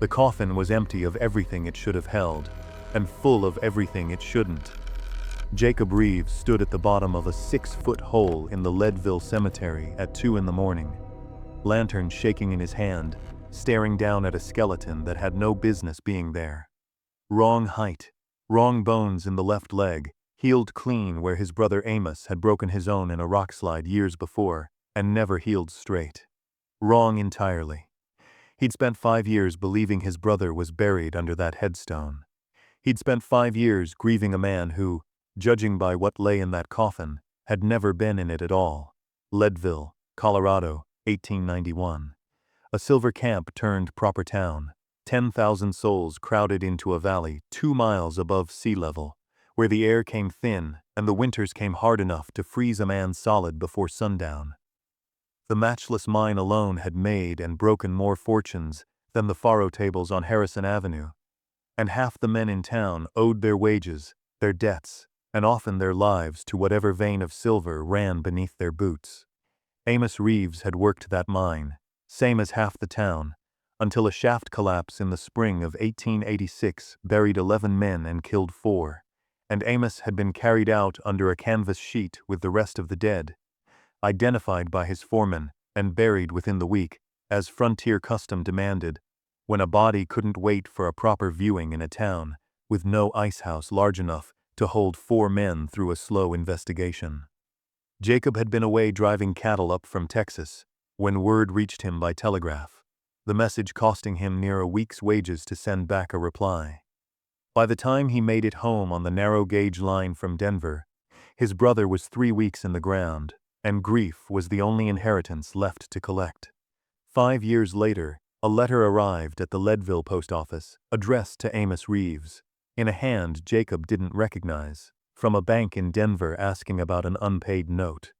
The coffin was empty of everything it should have held, and full of everything it shouldn't. Jacob Reeves stood at the bottom of a 6-foot hole in the Leadville cemetery at 2 in the morning, lantern shaking in his hand, staring down at a skeleton that had no business being there. Wrong height, wrong bones in the left leg, healed clean where his brother Amos had broken his own in a rockslide years before and never healed straight. Wrong entirely. He'd spent 5 years believing his brother was buried under that headstone. He'd spent 5 years grieving a man who, judging by what lay in that coffin, had never been in it at all. Leadville, Colorado, 1891. A silver camp turned proper town. 10,000 souls crowded into a valley 2 miles above sea level, where the air came thin and the winters came hard enough to freeze a man solid before sundown. The matchless mine alone had made and broken more fortunes than the faro tables on Harrison Avenue, and half the men in town owed their wages, their debts, and often their lives to whatever vein of silver ran beneath their boots. Amos Reeves had worked that mine, same as half the town, until a shaft collapse in the spring of 1886 buried 11 men and killed 4, and Amos had been carried out under a canvas sheet with the rest of the dead, identified by his foreman and buried within the week, as frontier custom demanded, when a body couldn't wait for a proper viewing in a town with no icehouse large enough to hold 4 men through a slow investigation. Jacob had been away driving cattle up from Texas when word reached him by telegraph, the message costing him near a week's wages to send back a reply. By the time he made it home on the narrow-gauge line from Denver, his brother was 3 weeks in the ground, and grief was the only inheritance left to collect. 5 years later, a letter arrived at the Leadville post office, addressed to Amos Reeves, in a hand Jacob didn't recognize, from a bank in Denver asking about an unpaid note.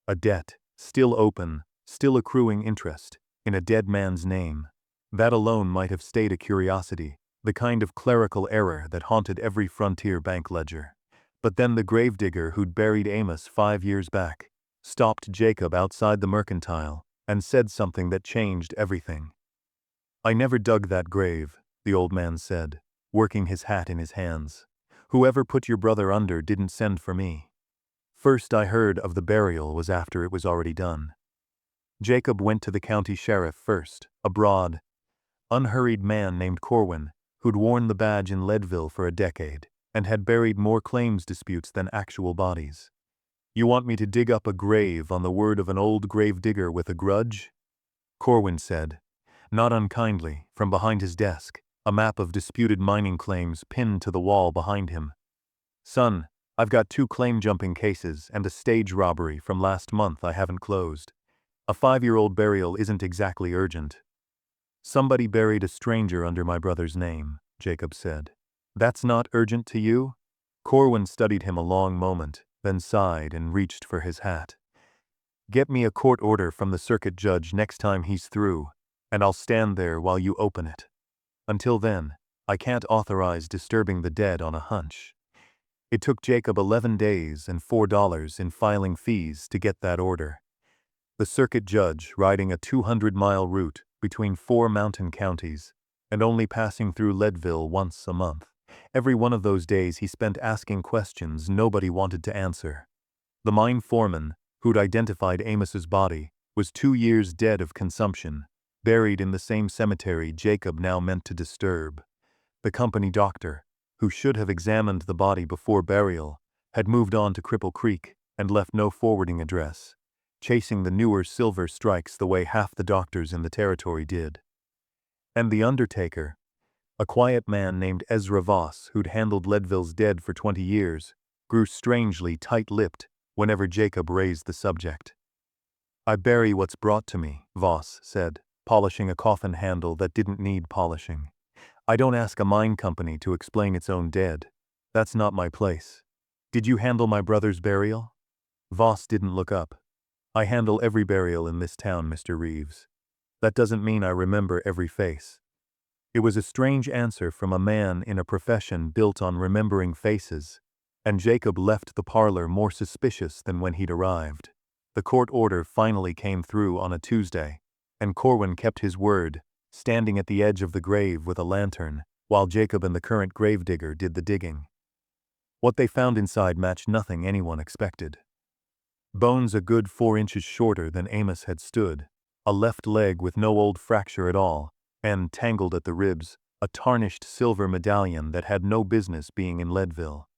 A debt, still open, still accruing interest, in a dead man's name. That alone might have stayed a curiosity, the kind of clerical error that haunted every frontier bank ledger. But then the gravedigger who'd buried Amos 5 years back stopped Jacob outside the mercantile and said something that changed everything. "I never dug that grave," the old man said, working his hat in his hands. "Whoever put your brother under didn't send for me. First I heard of the burial was after it was already done." Jacob went to the county sheriff first, a broad, unhurried man named Corwin, who'd worn the badge in Leadville for a decade and had buried more claims disputes than actual bodies. "You want me to dig up a grave on the word of an old gravedigger with a grudge?" Corwin said, not unkindly, from behind his desk, a map of disputed mining claims pinned to the wall behind him. "Son, I've got 2 claim-jumping cases and a stage robbery from last month I haven't closed. A 5-year-old burial isn't exactly urgent." "Somebody buried a stranger under my brother's name," Jacob said. "That's not urgent to you?" Corwin studied him a long moment, then sighed and reached for his hat. "Get me a court order from the circuit judge next time he's through, and I'll stand there while you open it. Until then, I can't authorize disturbing the dead on a hunch." It took Jacob 11 days and $4 in filing fees to get that order. The circuit judge, riding a 200-mile route between 4 mountain counties and only passing through Leadville once a month. Every one of those days he spent asking questions nobody wanted to answer. The mine foreman, who'd identified Amos's body, was 2 years dead of consumption, buried in the same cemetery Jacob now meant to disturb. The company doctor, who should have examined the body before burial, had moved on to Cripple Creek and left no forwarding address, chasing the newer silver strikes the way half the doctors in the territory did. And the undertaker, a quiet man named Ezra Voss who'd handled Leadville's dead for 20 years, grew strangely tight-lipped whenever Jacob raised the subject. "I bury what's brought to me," Voss said, polishing a coffin handle that didn't need polishing. "I don't ask a mine company to explain its own dead. That's not my place. Did you handle my brother's burial?" Voss didn't look up. "I handle every burial in this town, Mr. Reeves. That doesn't mean I remember every face." It was a strange answer from a man in a profession built on remembering faces, and Jacob left the parlor more suspicious than when he'd arrived. The court order finally came through on a Tuesday, and Corwin kept his word, standing at the edge of the grave with a lantern, while Jacob and the current gravedigger did the digging. What they found inside matched nothing anyone expected. Bones a good 4 inches shorter than Amos had stood, a left leg with no old fracture at all, and, tangled at the ribs, a tarnished silver medallion that had no business being in Leadville.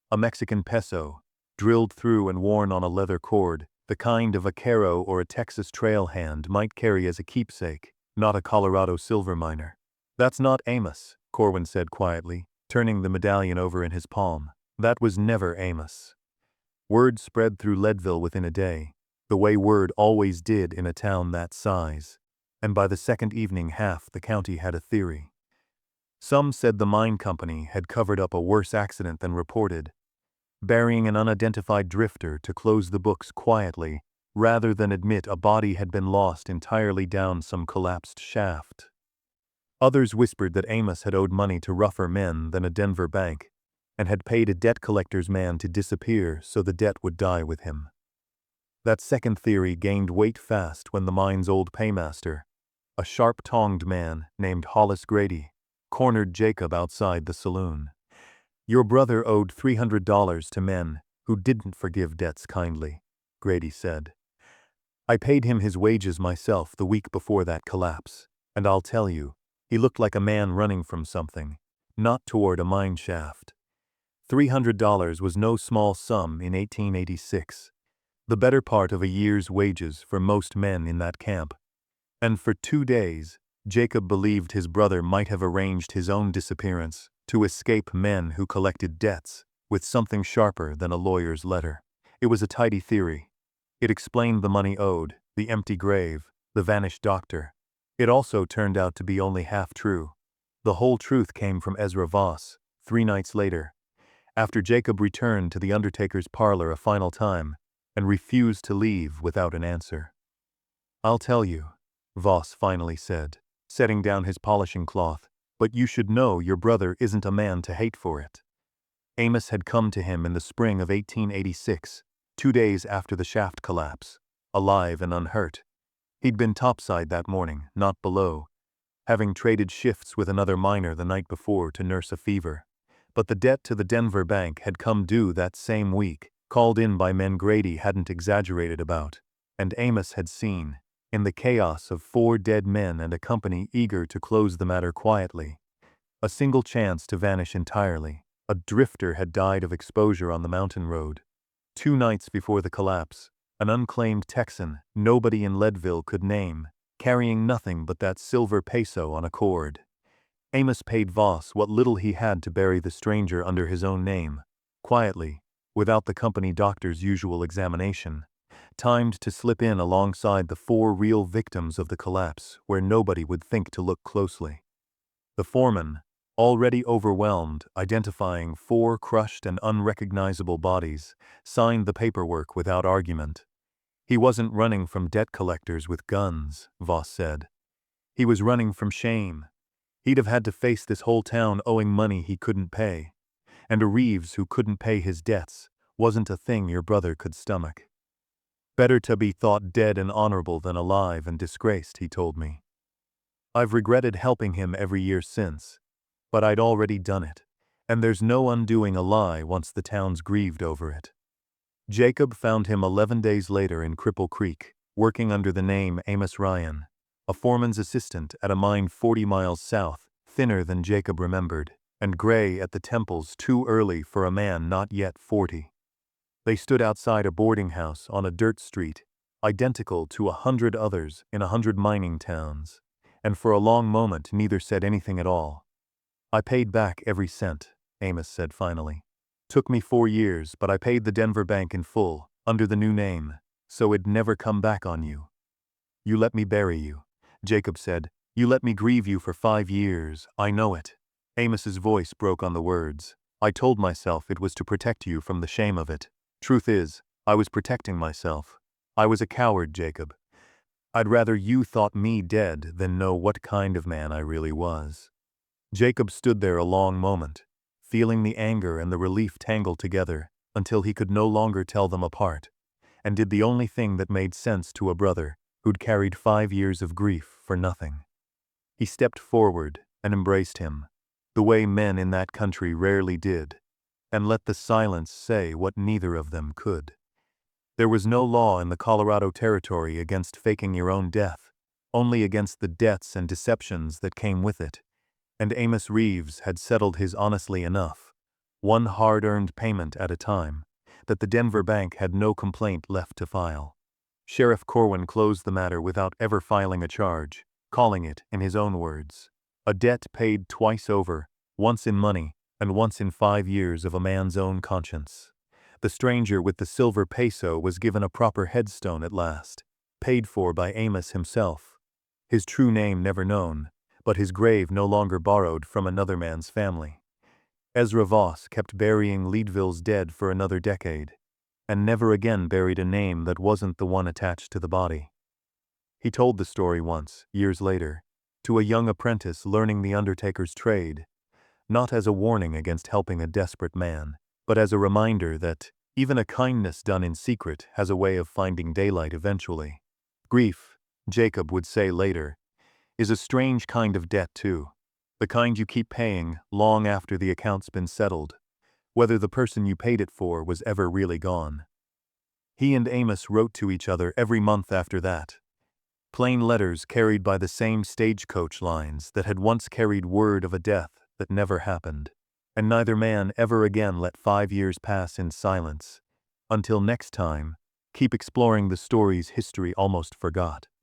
A Mexican peso, drilled through and worn on a leather cord, the kind a vaquero or a Texas trail hand might carry as a keepsake, not a Colorado silver miner. "That's not Amos," Corwin said quietly, turning the medallion over in his palm. "That was never Amos." Word spread through Leadville within a day, the way word always did in a town that size, and by the second evening half the county had a theory. Some said the mine company had covered up a worse accident than reported, burying an unidentified drifter to close the books quietly rather than admit a body had been lost entirely down some collapsed shaft. Others whispered that Amos had owed money to rougher men than a Denver bank and had paid a debt collector's man to disappear so the debt would die with him. That second theory gained weight fast when the mine's old paymaster, a sharp-tongued man named Hollis Grady, cornered Jacob outside the saloon. "Your brother owed $300 to men who didn't forgive debts kindly," Grady said. "I paid him his wages myself the week before that collapse, and I'll tell you, he looked like a man running from something, not toward a mine shaft. $300 was no small sum in 1886, the better part of a year's wages for most men in that camp. And for 2 days, Jacob believed his brother might have arranged his own disappearance to escape men who collected debts with something sharper than a lawyer's letter. It was a tidy theory. It explained the money owed, the empty grave, the vanished doctor. It also turned out to be only half true. The whole truth came from Ezra Voss, 3 nights later, after Jacob returned to the undertaker's parlor a final time and refused to leave without an answer. "I'll tell you," Voss finally said, setting down his polishing cloth, "but you should know your brother isn't a man to hate for it." Amos had come to him in the spring of 1886, 2 days after the shaft collapse, alive and unhurt. He'd been topside that morning, not below, having traded shifts with another miner the night before to nurse a fever. But the debt to the Denver bank had come due that same week, called in by men Grady hadn't exaggerated about, and Amos had seen, in the chaos of 4 dead men and a company eager to close the matter quietly, a single chance to vanish entirely. A drifter had died of exposure on the mountain road. 2 nights before the collapse, an unclaimed Texan nobody in Leadville could name, carrying nothing but that silver peso on a cord. Amos paid Voss what little he had to bury the stranger under his own name, quietly, without the company doctor's usual examination, timed to slip in alongside the 4 real victims of the collapse where nobody would think to look closely. The foreman, already overwhelmed identifying 4 crushed and unrecognizable bodies, signed the paperwork without argument. He wasn't running from debt collectors with guns, Voss said. He was running from shame. He'd have had to face this whole town owing money he couldn't pay, and a Reeves who couldn't pay his debts wasn't a thing your brother could stomach. "Better to be thought dead and honorable than alive and disgraced," he told me. "I've regretted helping him every year since, but I'd already done it, and there's no undoing a lie once the town's grieved over it." Jacob found him 11 days later in Cripple Creek, working under the name Amos Ryan, a foreman's assistant at a mine 40 miles south, thinner than Jacob remembered, and gray at the temples too early for a man not yet 40. They stood outside a boarding house on a dirt street, identical to 100 others in 100 mining towns, and for a long moment neither said anything at all. "I paid back every cent," Amos said finally. "Took me 4 years, but I paid the Denver bank in full, under the new name, so it'd never come back on you. You let me bury you," Jacob said. "You let me grieve you for 5 years, I know it." Amos's voice broke on the words. "I told myself it was to protect you from the shame of it. Truth is, I was protecting myself. I was a coward, Jacob. I'd rather you thought me dead than know what kind of man I really was." Jacob stood there a long moment, feeling the anger and the relief tangle together until he could no longer tell them apart, and did the only thing that made sense to a brother who'd carried 5 years of grief for nothing. He stepped forward and embraced him, the way men in that country rarely did, and let the silence say what neither of them could. There was no law in the Colorado Territory against faking your own death, only against the debts and deceptions that came with it, and Amos Reeves had settled his honestly enough, one hard-earned payment at a time, that the Denver bank had no complaint left to file. Sheriff Corwin closed the matter without ever filing a charge, calling it, in his own words, a debt paid twice over, once in money and once in 5 years of a man's own conscience. The stranger with the silver peso was given a proper headstone at last, paid for by Amos himself. His true name never known, but his grave no longer borrowed from another man's family. Ezra Voss kept burying Leadville's dead for another decade, and never again buried a name that wasn't the one attached to the body. He told the story once, years later, to a young apprentice learning the undertaker's trade, not as a warning against helping a desperate man, but as a reminder that even a kindness done in secret has a way of finding daylight eventually. Grief, Jacob would say later, is a strange kind of debt too, the kind you keep paying long after the account's been settled, whether the person you paid it for was ever really gone. He and Amos wrote to each other every month after that, plain letters carried by the same stagecoach lines that had once carried word of a death that never happened, and neither man ever again let 5 years pass in silence. Until next time, keep exploring the stories history almost forgot.